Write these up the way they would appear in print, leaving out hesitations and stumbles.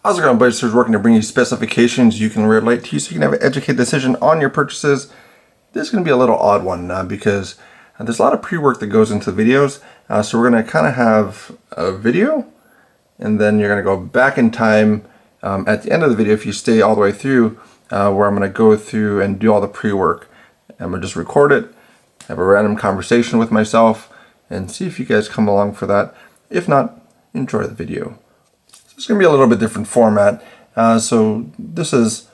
How's it going, buddies? Working to bring you specifications you can relate to, so you can have an educated decision on your purchases. This is going to be a little odd one because there's a lot of pre-work that goes into videos. So we're going to kind of have a video, and then you're going to go back in time at the end of the video, if you stay all the way through, where I'm going to go through and do all the pre-work. I'm going to just record it, have a random conversation with myself, and see if you guys come along for that. If not, enjoy the video. It's going to be a little bit different format. So this is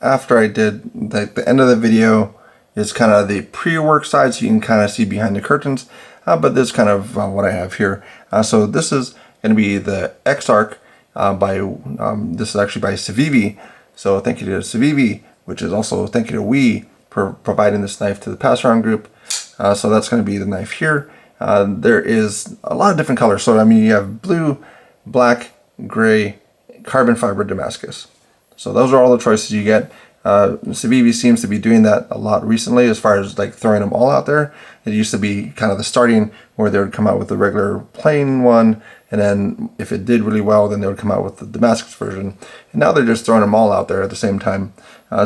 after I did the end of the video is kind of the pre-work side, so you can kind of see behind the curtains. But this is kind of what I have here. So this is going to be the Exarch this is actually by Civivi. So thank you to Civivi, which is also thank you to We for providing this knife to the pass-around group. So that's going to be the knife here. There is a lot of different colors. So I mean, you have blue, black, gray, carbon fiber, Damascus. So those are all the choices you get. Civivi seems to be doing that a lot recently, as far as like throwing them all out there. It used to be kind of the starting where they would come out with the regular plain one, and then if it did really well, then they would come out with the Damascus version. And now they're just throwing them all out there at the same time.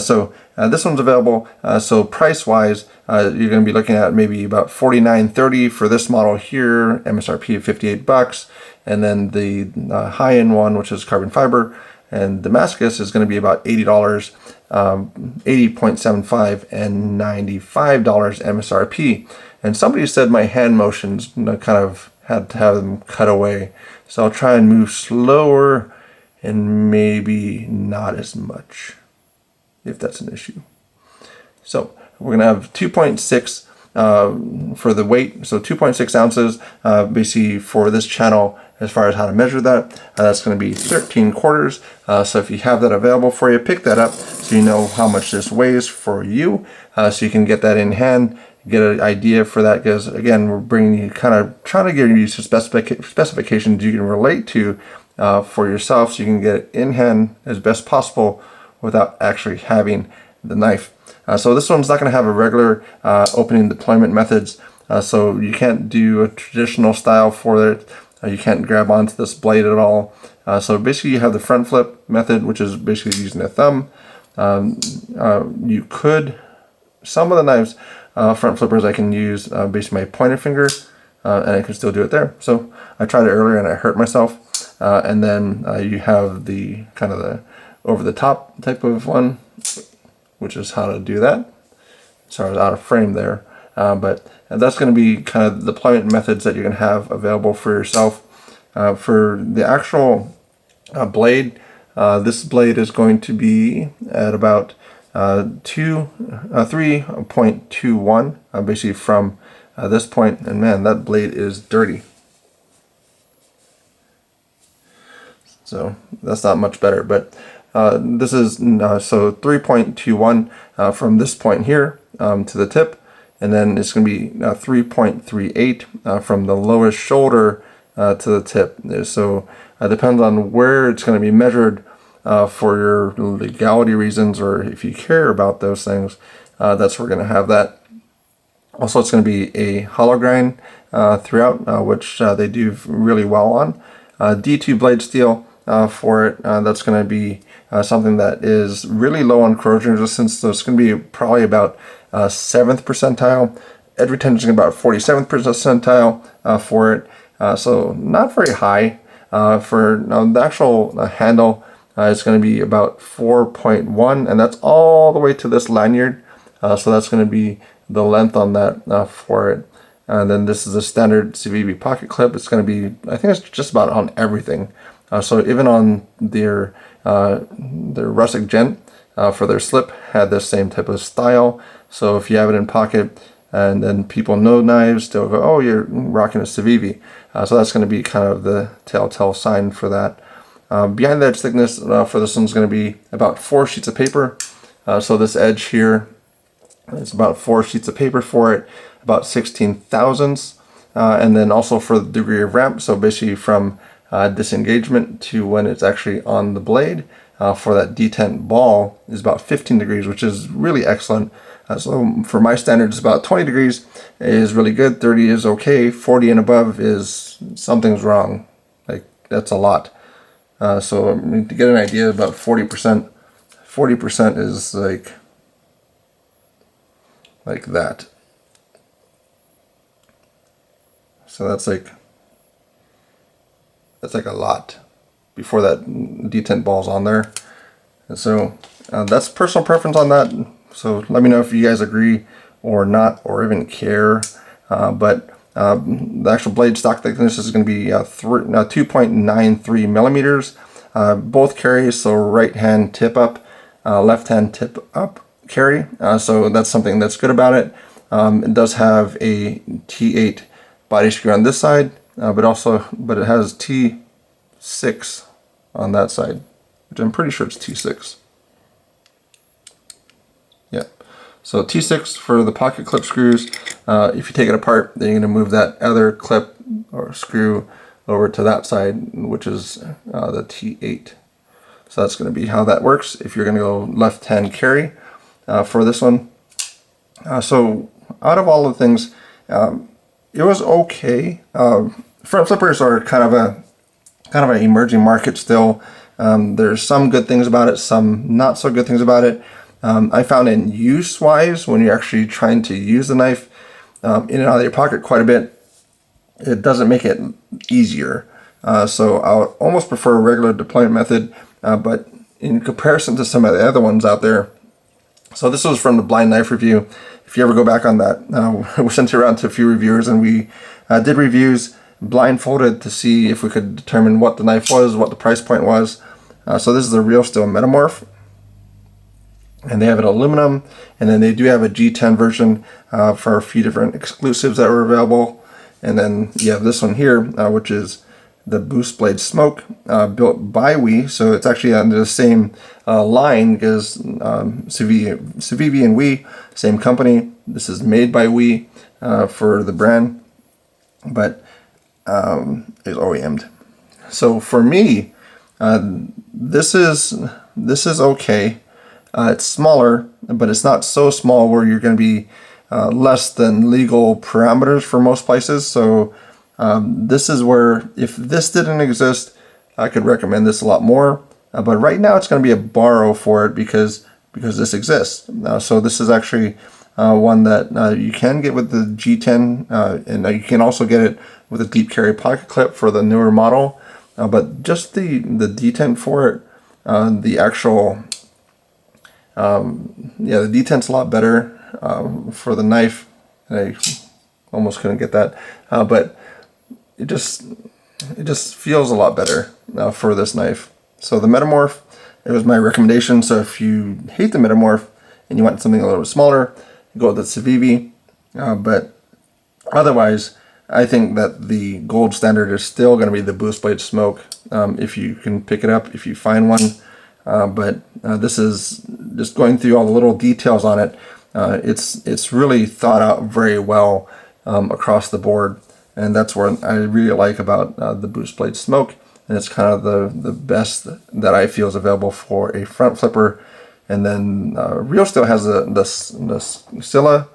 So this one's available. So price-wise, you're going to be looking at maybe about $49.30 for this model here, MSRP of $58, and then the high-end one, which is carbon fiber and Damascus, is going to be about $80, $80.75 and $95 MSRP. And somebody said my hand motions kind of had to have them cut away, so I'll try and move slower and maybe not as much, if that's an issue. So we're going to have 2.6 for the weight, so 2.6 ounces basically for this channel. As far as how to measure that, that's going to be 13 quarters. So if you have that available for you, pick that up so you know how much this weighs for you, so you can get that in hand, get an idea for that. Because again, we're bringing you, kind of trying to give you some specifications you can relate to for yourself, so you can get it in hand as best possible without actually having the knife. So this one's not going to have a regular opening deployment methods, so you can't do a traditional style for it. You can't grab onto this blade at all. So basically you have the front flip method, which is basically using a thumb. You could, some of the knives, front flippers, I can use basically my pointer finger, and I can still do it there. So I tried it earlier and I hurt myself. And then you have the kind of the over the top type of one, which is how to do that. So I was out of frame there. But that's going to be kind of the deployment methods that you're going to have available for yourself. For the actual blade, this blade is going to be at about 3.21, basically from this point. And man, that blade is dirty. So that's not much better, but this is so 3.21 from this point here to the tip. And then it's going to be 3.38 from the lowest shoulder to the tip. So it depends on where it's going to be measured for your legality reasons, or if you care about those things. That's where we're going to have that. Also, it's going to be a hollow grind throughout, which they do really well on. D2 blade steel for it. That's going to be something that is really low on corrosion resistance. So it's going to be probably about 7th percentile. Edge retention is about 47th percentile for it. So not very high. For the actual handle, it's going to be about 4.1, and that's all the way to this lanyard. So that's going to be the length on that for it. And then this is a standard Civivi pocket clip. It's going to be, I think it's just about on everything. So even on their rustic gent for their slip had this same type of style. So if you have it in pocket and then people know knives, they'll go, oh, you're rocking a Civivi. So that's going to be kind of the telltale sign for that. Behind the edge thickness for this one's going to be about 4 sheets of paper. So this edge here is about 4 sheets of paper for it, about 16 thousandths. And then also for the degree of ramp, so basically from disengagement to when it's actually on the blade, for that detent ball is about 15 degrees, which is really excellent. So for my standards, about 20 degrees is really good, 30 is okay, 40 and above is something's wrong. Like, that's a lot. So to get an idea, about 40%. 40% is like that. So that's like a lot before that detent ball's on there. And so that's personal preference on that. So let me know if you guys agree or not, or even care. But the actual blade stock thickness is going to be 2.93 millimeters. Both carries, so right hand tip up, left hand tip up carry. So that's something that's good about it. It does have a T8 body screw on this side, but it has T6 on that side, which I'm pretty sure it's T6. Yeah. So T6 for the pocket clip screws. If you take it apart, then you're going to move that other clip or screw over to that side, which is the T8. So that's going to be how that works if you're going to go left hand carry for this one. So out of all the things, it was okay. Front flippers are kind of an emerging market still. There's some good things about it, some not so good things about it. I found in use wise, when you're actually trying to use the knife in and out of your pocket quite a bit, it doesn't make it easier. So I would almost prefer a regular deployment method, but in comparison to some of the other ones out there. So this was from the Blind Knife Review. If you ever go back on that, we sent it around to a few reviewers, and we did reviews blindfolded to see if we could determine what the knife was, what the price point was. So this is the Real Steel Metamorph, and they have an aluminum, and then they do have a G10 version for a few different exclusives that were available. And then you have this one here, which is the Boost Blade Smoke, built by We. So it's actually under the same line as Civivi and We, same company. This is made by We for the brand, but is OEM'd. So for me, this is okay. It's smaller, but it's not so small where you're going to be less than legal parameters for most places. So this is where, if this didn't exist, I could recommend this a lot more. But right now it's going to be a borrow for it because this exists. So this is actually one that you can get with the G10, and you can also get it with a deep carry pocket clip for the newer model. But just the detent for it, the actual, the detent's a lot better for the knife. I almost couldn't get that, but it just feels a lot better for this knife. So the Metamorph, it was my recommendation. So if you hate the Metamorph and you want something a little bit smaller, go with the Civivi. But otherwise, I think that the gold standard is still going to be the Boost Blade Smoke, if you can pick it up, if you find one. But this is just going through all the little details on it. It's really thought out very well across the board, and that's what I really like about the Boost Blade Smoke. And it's kind of the best that I feel is available for a front flipper. And then Real Steel has the Scylla.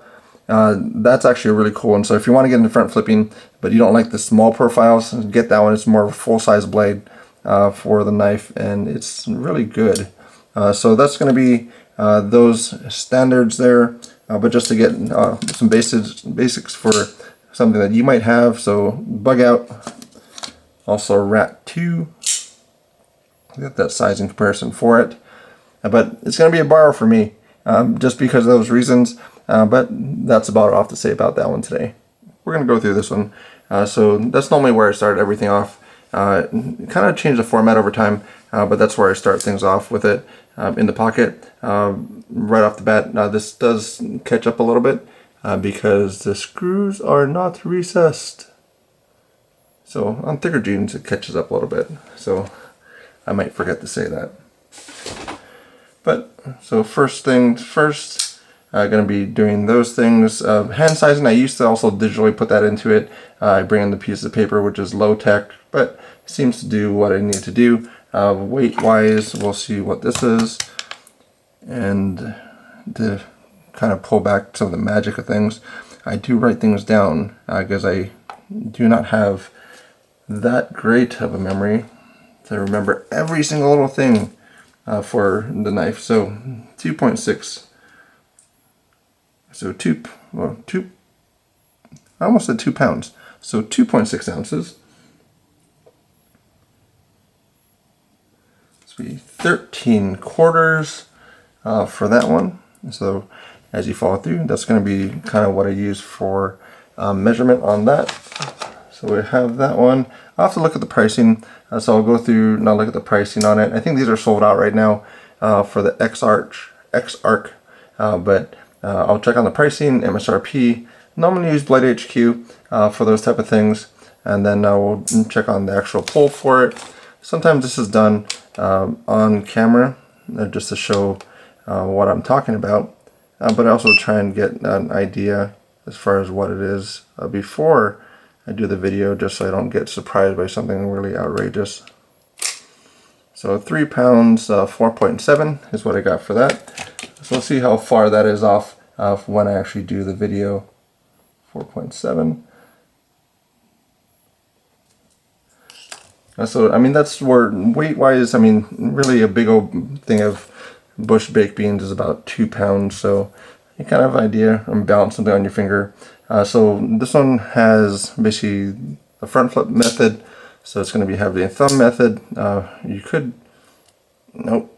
That's actually a really cool one. So if you want to get into front flipping, but you don't like the small profiles, get that one. It's more of a full-size blade for the knife, and it's really good. So that's going to be those standards there. But just to get some basics for something that you might have. So Bug Out, also Rat 2. Got that size in comparison for it. But it's going to be a borrow for me, just because of those reasons. But that's about all I have to say about that one today. We're going to go through this one. So that's normally where I start everything off. Kind of change the format over time, but that's where I start things off with it in the pocket. Right off the bat, this does catch up a little bit because the screws are not recessed. So on thicker jeans, it catches up a little bit. So I might forget to say that. But so first things first, going to be doing those things. Hand sizing, I used to also digitally put that into it. I bring in the piece of paper, which is low tech, but seems to do what I need to do. Weight wise, we'll see what this is. And to kind of pull back some of the magic of things, I do write things down because I do not have that great of a memory. to remember every single little thing for the knife. So 2.6. So I almost said 2 pounds. So 2.6 ounces. This would be 13 quarters for that one. So as you follow through, that's going to be kind of what I use for measurement on that. So we have that one. I'll have to look at the pricing. So I'll go through and I'll look at the pricing on it. I think these are sold out right now for the Exarch, but I'll check on the pricing, MSRP. Normally use Blade HQ for those type of things, and then we'll check on the actual pull for it. Sometimes this is done on camera just to show what I'm talking about, but I also try and get an idea as far as what it is before I do the video, just so I don't get surprised by something really outrageous. So 3 pounds, 4.7 is what I got for that. So we'll see how far that is off when I actually do the video. 4.7. So I mean, that's where weight-wise, I mean, really a big old thing of bush baked beans is about 2 pounds. So you kind of have an idea, and balance something on your finger. So this one has basically a front flip method. So it's going to be have the thumb method. You could, nope,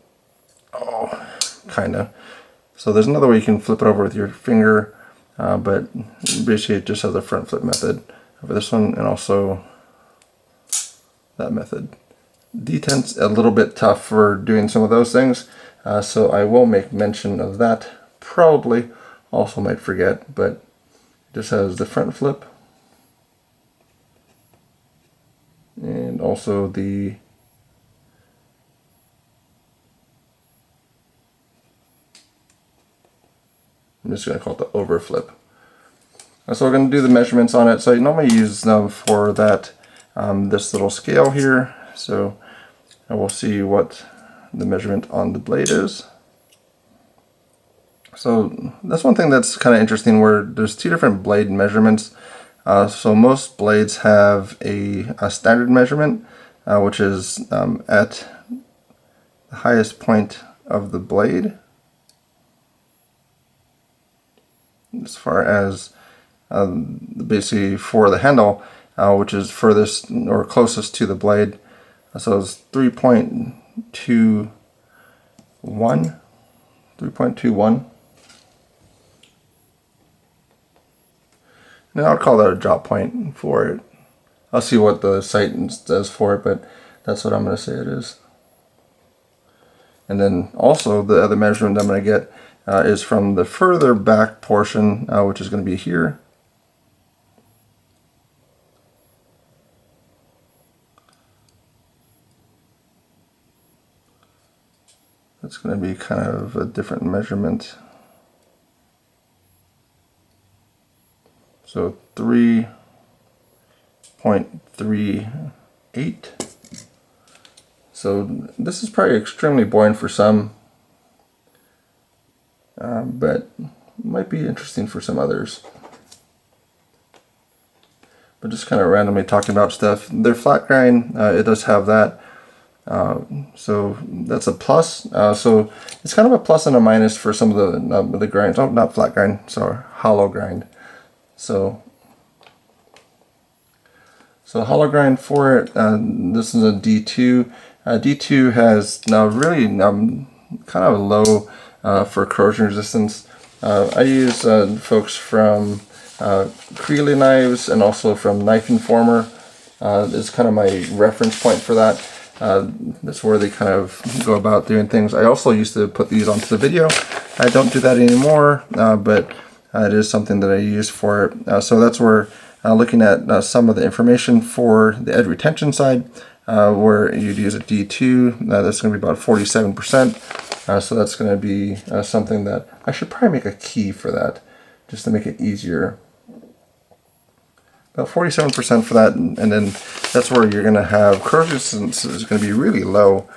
oh, kind of. So there's another way you can flip it over with your finger, but basically it just has a front flip method for this one, and also that method. Detent's a little bit tough for doing some of those things, so I will make mention of that. Probably also might forget, but it just has the front flip and also the I'm just going to call it the overflip. So we're going to do the measurements on it. So I normally use them for that this little scale here. So I will see what the measurement on the blade is. So that's one thing that's kind of interesting, where there's two different blade measurements. So most blades have a standard measurement, which is at the highest point of the blade, as far as basically for the handle, which is furthest or closest to the blade. So it's 3.21. Now I'll call that a drop point for it. I'll see what the site says for it, but that's what I'm going to say it is. And then also the other measurement I'm going to get is from the further back portion, which is going to be here. That's going to be kind of a different measurement. So 3.38. So this is probably extremely boring for some, but might be interesting for some others. But just kind of randomly talking about stuff. They're flat grind, it does have that. So that's a plus. So it's kind of a plus and a minus for some of the grinds. Oh, not flat grind, sorry, hollow grind. So hollow grind for it, this is a D2. D2 has now really kind of low for corrosion resistance. I use folks from Creely knives and also from Knife Informer. Is kind of my reference point for that. That's where they kind of go about doing things. I also used to put these onto the video. I don't do that anymore, but it is something that I use for it. So that's where looking at some of the information for the edge retention side, where you'd use a D2, that's going to be about 47%. So that's going to be something that I should probably make a key for that, just to make it easier. About 47% for that, and then that's where you're going to have corrosion resistance is going to be really low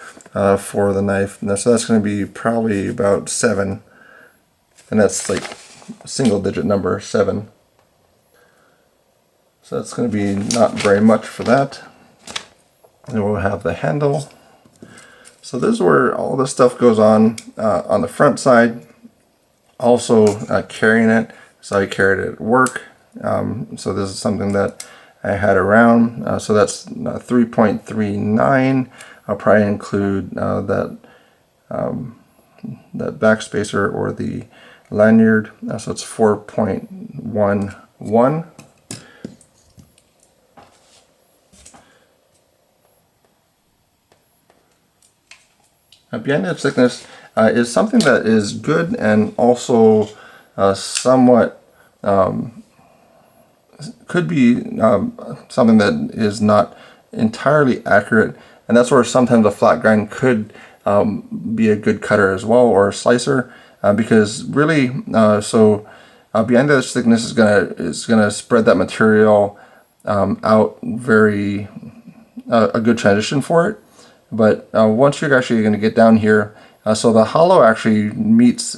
for the knife. So that's going to be probably about 7, and that's like a single digit number, 7. So that's going to be not very much for that. And we'll have the handle. So this is where all this stuff goes on the front side. Also carrying it, so I carried it at work. So this is something that I had around. So that's 3.39. I'll probably include that backspacer or the lanyard. So it's 4.11. Behind edge thickness is something that is good and also somewhat could be something that is not entirely accurate, and that's where sometimes a flat grind could be a good cutter as well, or a slicer, because really behind edge thickness is gonna spread that material out very a good transition for it. But once you're actually going to get down here, so the hollow actually meets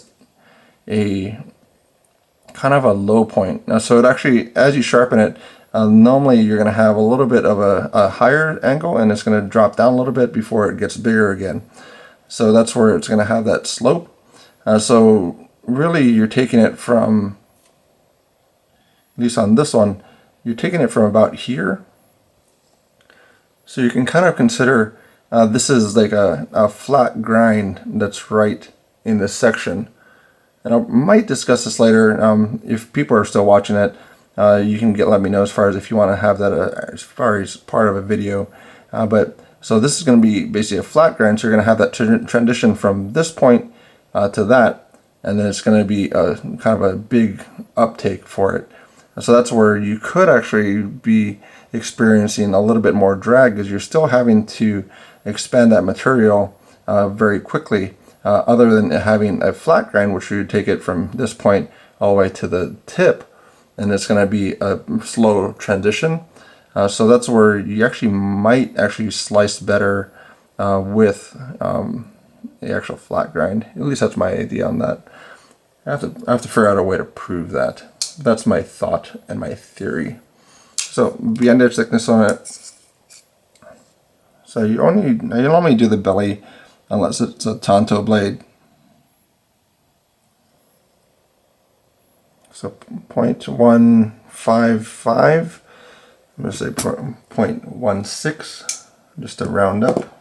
a kind of a low point. So it actually, as you sharpen it, normally you're going to have a little bit of a higher angle, and it's going to drop down a little bit before it gets bigger again. So that's where it's going to have that slope. So really you're taking it from, at least on this one, you're taking it from about here. So you can kind of consider this is like a flat grind that's right in this section. And I might discuss this later. If people are still watching it, you can let me know as far as if you want to have that as far as part of a video. But so this is going to be basically a flat grind, so you're going to have that transition from this point to that, and then it's going to be a kind of a big uptake for it. So that's where you could actually be experiencing a little bit more drag, because you're still having to expand that material very quickly, other than having a flat grind, which you would take it from this point all the way to the tip, and it's going to be a slow transition. So that's where you actually might actually slice better with the actual flat grind. At least that's my idea on that. I have to figure out a way to prove that. That's my thought and my theory. So behind edge thickness on it. So you normally do the belly unless it's a Tonto blade. So 0.155. I'm going to say 0.16 just to round up.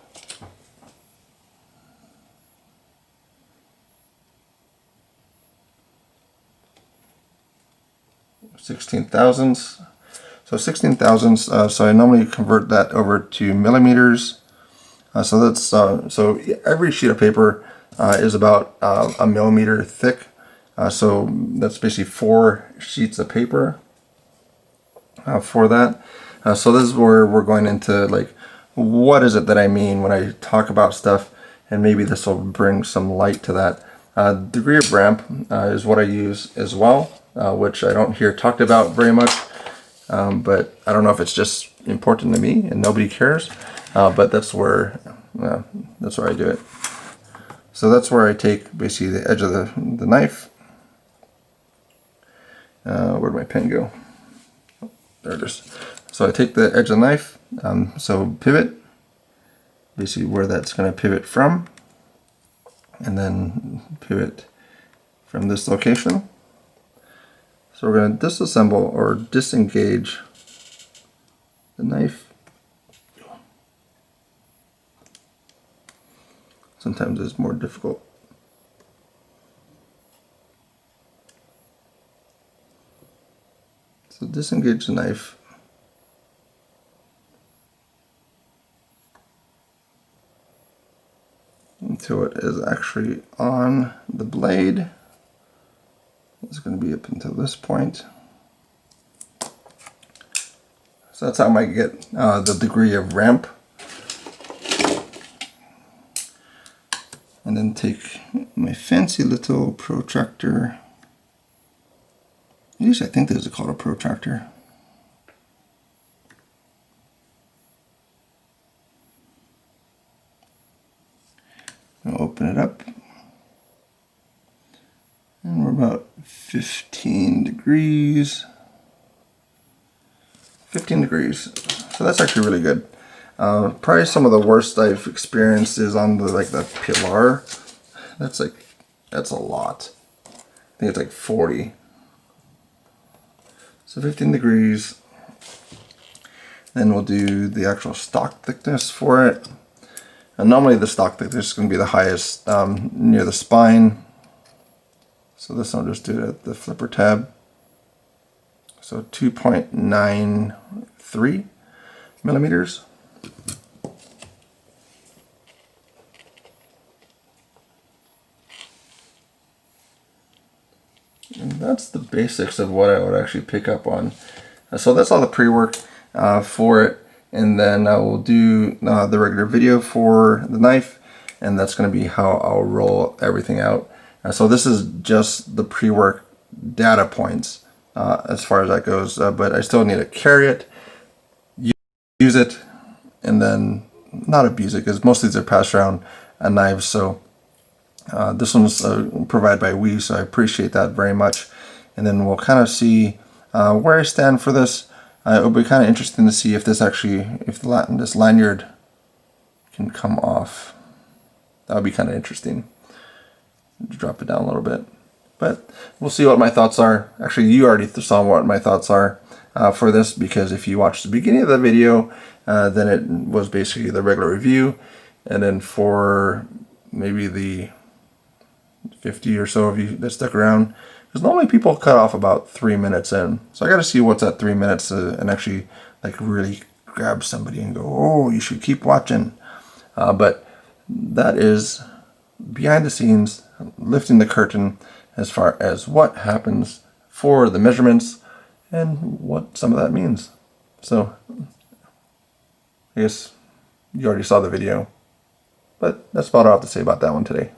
Sixteen thousandths. So 16 thousandths. So I normally convert that over to millimeters. So that's so every sheet of paper is about a millimeter thick. So that's basically 4 sheets of paper for that. So this is where we're going into like, what is it that I mean when I talk about stuff, and maybe this will bring some light to that. Degree of ramp is what I use as well, which I don't hear talked about very much, but I don't know if it's just important to me and nobody cares, but that's where I do it. So that's where I take basically the edge of the knife. Where'd my pen go? There it is. So I take the edge of the knife, so pivot, basically where that's going to pivot from, and then pivot from this location. So we're going to disassemble or disengage the knife. Sometimes it's more difficult. So disengage the knife. Until it is actually on the blade. It's going to be up until this point. So that's how I might get the degree of ramp. And then take my fancy little protractor. At least I think this is called a protractor. I'll open it up. And we're about 15 degrees. 15 degrees. So that's actually really good. Probably some of the worst I've experienced is on the pilar. That's a lot. I think it's like 40. So 15 degrees. Then we'll do the actual stock thickness for it. And normally the stock thickness is going to be the highest near the spine. So this one, I'll just do it at the flipper tab. So 2.93 millimeters. And that's the basics of what I would actually pick up on. So that's all the pre-work for it. And then I will do the regular video for the knife, and that's going to be how I'll roll everything out. So this is just the pre-work data points as far as that goes, but I still need to carry it, use it, and then not abuse it, because most of these are passed around knives. So this one's provided by We, so I appreciate that very much. And then we'll kind of see where I stand for this. It'll be kind of interesting to see if this actually, this lanyard can come off. That would be kind of interesting. Drop it down a little bit. But we'll see what my thoughts are. Actually, you already saw what my thoughts are for this, because if you watched the beginning of the video, then it was basically the regular review. And then for maybe the 50 or so of you that stuck around, because normally people cut off about 3 minutes in. So I got to see what's at 3 minutes and actually really grab somebody and go, oh, you should keep watching. But that is behind the scenes, lifting the curtain as far as what happens for the measurements and what some of that means. So I guess you already saw the video, but that's about all I have to say about that one today.